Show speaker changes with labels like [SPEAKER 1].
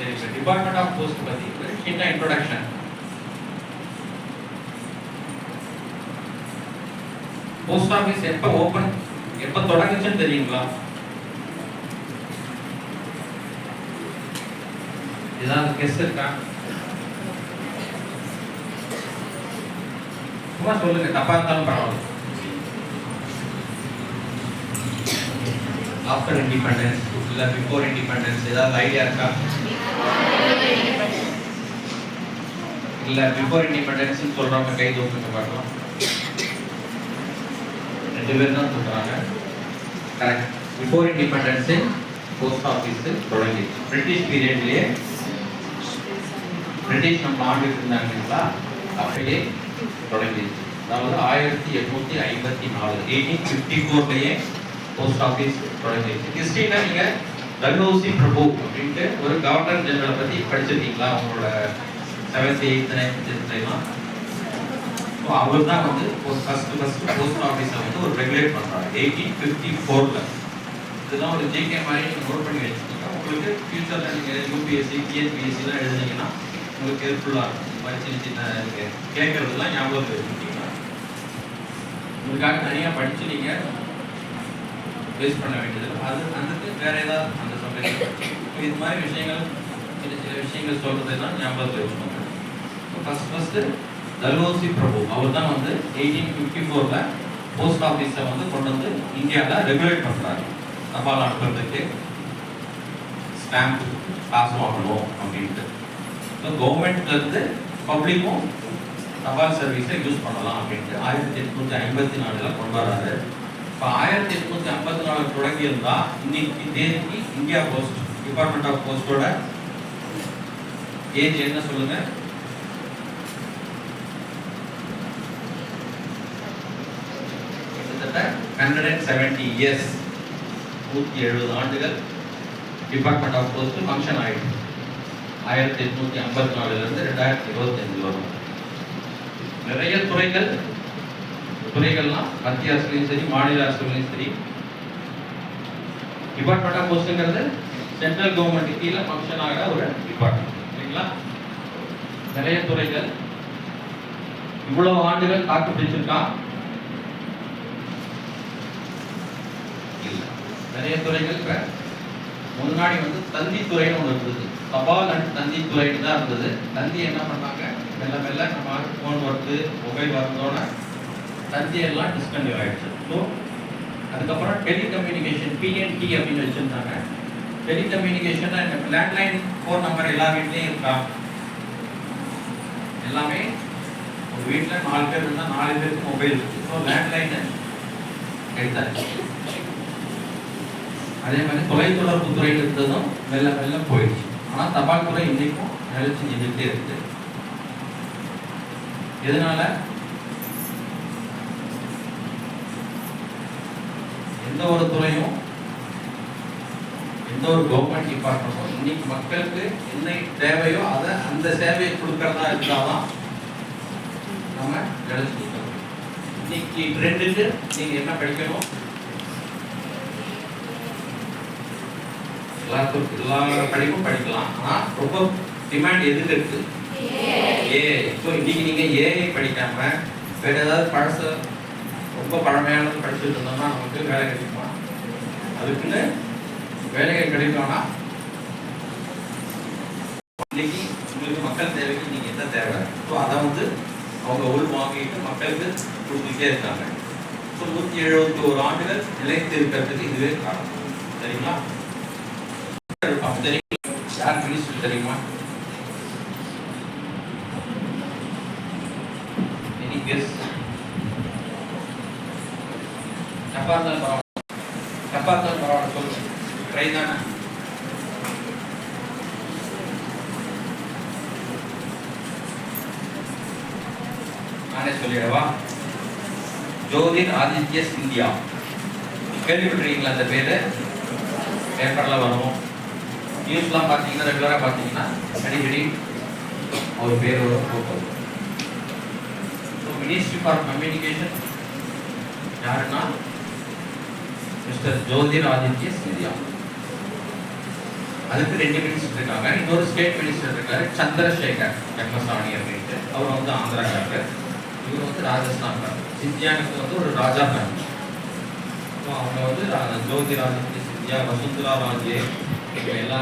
[SPEAKER 1] சரி, department of post பத்தி ஒரு சின்ன இன்ட்ரோடக்ஷன். போஸ்ட் ஆஃபீஸ் எப்ப தொடங்குச்சுன்னு தெரியுங்களா? ஏதாவது கெஸ் இருக்கா? சும்மா சொல்லுங்க, தப்பா இருந்தாலும் பரவாயில்ல. ஆஃப்டர் இண்டிபெண்டன்ஸ் இல்ல பிஃபோர் இண்டிபெண்டன்ஸ், ஏதாவது ஐடியா இருக்கா? இல்ல பிஃபோர் இண்டிபெண்டன்ஸ் சொல்றவங்க கை தூக்குங்க பார்க்கலாம். 2 பேர் தான் சொல்றாங்க. Correct. Before independence post office தொடங்கிச்சு. பிரிட்டிஷ் பீரியட்லயே, பிரிட்டிஷ் நம்ம ஆண்டுக்கு இருந்தாங்களா, அப்படியே தொடங்கிடுச்சு. அதாவது 1854 1854லயே போஸ்ட் ஆஃபீஸ் தொடங்கிடுச்சு. ஹிஸ்டரியில நீங்க டல்ஹௌசி பிரபு அப்படின்ட்டு ஒரு கவர்னர் ஜெனரலை பத்தி படிச்சிருக்கீங்களா? உங்களோட 7th 8th 9th 10th. அவர் தான் வந்து ஃபர்ஸ்ட் போஸ்ட் ஆஃபீஸை வந்து ஒரு ரெகுலேட் பண்றாங்க 1854ல. இதுதான் ஒரு ஜேகே மாதிரி நீங்க நோட் பண்ணி வச்சுக்கோங்க. உங்களுக்கு ஃபியூச்சர்ல நீங்க யூபிஎஸ்சி டிஎன்பிஎஸ்சிலாம் எழுதுனீங்கன்னா உங்களுக்கு ஹெல்ப்ஃபுல்லா இருக்கும். சின்ன சின்ன கேட்கறதுலாம் ஞாபகம் வச்சுக்கிட்டீங்கன்னா உங்களுக்காக தனியா படிச்சு நீங்க பேஸ் பண்ண வேண்டியது. அது அதுக்கு வேற ஏதாவது அந்த சப்ஜெக்ட் இது மாதிரி விஷயங்கள், சில விஷயங்கள் சொல்றதெல்லாம் ஞாபகத்தில் வச்சுக்கோங்க. ஃபர்ஸ்ட் டல்ஹௌசி பிரபு அவர் தான் வந்து 1854ல போஸ்ட் ஆஃபீஸை வந்து கொண்டு வந்து இந்தியாவில் ரெகுலேட் பண்றாரு. தபால் அனுப்புறதுக்கு ஸ்டாம்ப் காசு வாங்கணும் அப்படின்ட்டு. கவர்மெண்ட்ல இருந்து பப்ளிக்கும் தபால் சர்வீஸை யூஸ் பண்ணலாம் அப்படின்ட்டு 1854ல கொண்டு வராரு. இப்போ 1854 தொடங்கி இருந்தா இன்னைக்கு தேதிக்கு இந்தியா போஸ்ட் டிபார்ட்மெண்ட் ஆஃப் போஸ்டோட ஏஜ் என்ன சொல்லுங்க? கிட்டத்தட்ட 170 இயர்ஸ், 170 ஆண்டுகள் டிபார்ட்மெண்ட் ஆஃப் போஸ்ட் ஃபங்க்ஷன் ஆயிடுச்சு. 1854 இருந்து 2025 வரும். நிறைய துறைகள்லாம் மத்திய அரசுலையும் சரி மாநில அரசுலையும் சரி, டிபார்ட்மெண்ட் ஆஃப் போஸ்ட்ங்கிறது சென்ட்ரல் கவர்மெண்ட் கீழே ஃபங்க்ஷன் ஆகிற ஒரு டிபார்ட்மெண்ட் இல்லைங்களா? நிறைய துறைகள் இவ்வளவு ஆண்டுகள் தாக்கு பிடிச்சிருக்கான் இல்ல. நிறைய துறைகள் இப்ப முன்னாடி வந்து தந்தி துறைன்னு ஒன்று இருந்தது. தபால் அண்ட் தந்தி துறைன்னு தான் இருந்தது. தந்தி என்ன பண்ணாங்க, மெல்ல மெல்ல நம்ம ஃபோன் ஒர்க்கு மொபைல் வரதோட தந்தி எல்லாம் டிஸ்கன்டினியூ ஆயிடுச்சு. ஸோ அதுக்கப்புறம் டெலிகம்யூனிகேஷன் பிஎன்டி அப்படின்னு வச்சிருந்தாங்க. டெலிகம்யூனிகேஷன் லேண்ட்லைன் ஃபோன் நம்பர் எல்லா வீட்லையும் இருக்கா? எல்லாமே ஒரு வீட்டில் 4 பேர் இருந்தால் 4 பேருக்கு மொபைல் இருக்கு. ஸோ லேண்ட்லைன் எடுத்தாச்சு. அதே மாதிரி தொலைத்தொடர்பு துறையில் இருந்ததும் மெல்ல மெல்ல போயிடுச்சு. ஆனால் தபால் துறை இன்னைக்கும் நிலைச்சு நின்றுட்டே இருக்கு. எதனால? எந்த ஒரு துறையும் எந்த ஒரு கவர்மெண்ட் டிபார்ட்மெண்ட்டும் இன்னைக்கு மக்களுக்கு என்ன தேவையோ அதை அந்த சேவையை கொடுக்கறதா இருந்தாதான் நம்ம நிலைச்சு நிற்கணும். இன்னைக்கு ட்ரெண்டுக்கு நீங்க என்ன படிக்கணும்? எல்லா படிப்பும் படிக்கலாம். ஆனா ரொம்ப டிமாண்ட் எதுக்கு இருக்கு? ஏஐ. ஸோ இன்னைக்கு நீங்க ஏஐ படிக்காம வேற ஏதாவது பழசு ரொம்ப பழமையானது படிச்சுட்டு இருந்தோம்னா நமக்கு வேலை கிடைக்குமா? அதுக்குன்னு வேலைகள் கிடைக்கணும்னா இன்னைக்கு உங்களுக்கு மக்கள் தேவைக்கு நீங்க என்ன தேவை, ஸோ அதை வந்து அவங்க உள் வாங்கிட்டு மக்களுக்கு கொடுத்துட்டே இருக்காங்க. ஸோ 171 ஆண்டுகள் நிலைத்து இருக்கிறதுக்கு இதுவே காரணம். சரிங்களா? யார் மினிஸ்டர் தெரியுமா? Any guess? தப்பா இருந்தாலும் பரவாயில்ல சொல்லுங்க. ட்ரை தானே. நானே சொல்லிடவா? ஜோதிர் ஆதித்ய சிந்தியா. கேள்விப்பட்டிருக்கீங்களா அந்த பேரு? பேப்பர்ல வரும், நியூஸ்லாம் பார்த்தீங்கன்னா ரெகுலராக பார்த்தீங்கன்னா அடிக்கடி அவர் பேரோட photo. So ministry for communication யாருன்னா மிஸ்டர் ஜோதிர் ஆதித்ய சிந்தியா. அதுக்கு 2 மினிஸ்டர் இருக்காங்க. இன்னொரு ஸ்டேட் மினிஸ்டர் இருக்காரு சந்திரசேகர் எம்எஸ்ஆணி அப்படின்ட்டு. அவர் வந்து ஆந்திராக்காரர், இவர் வந்து ராஜஸ்தான். சிந்தியாவுக்கு வந்து ஒரு ராஜா ஃபேமிலி. அவங்க வந்து ஜோதிராஜ் சிந்தியா, வசுந்தரா ராஜே, இவங்க எல்லா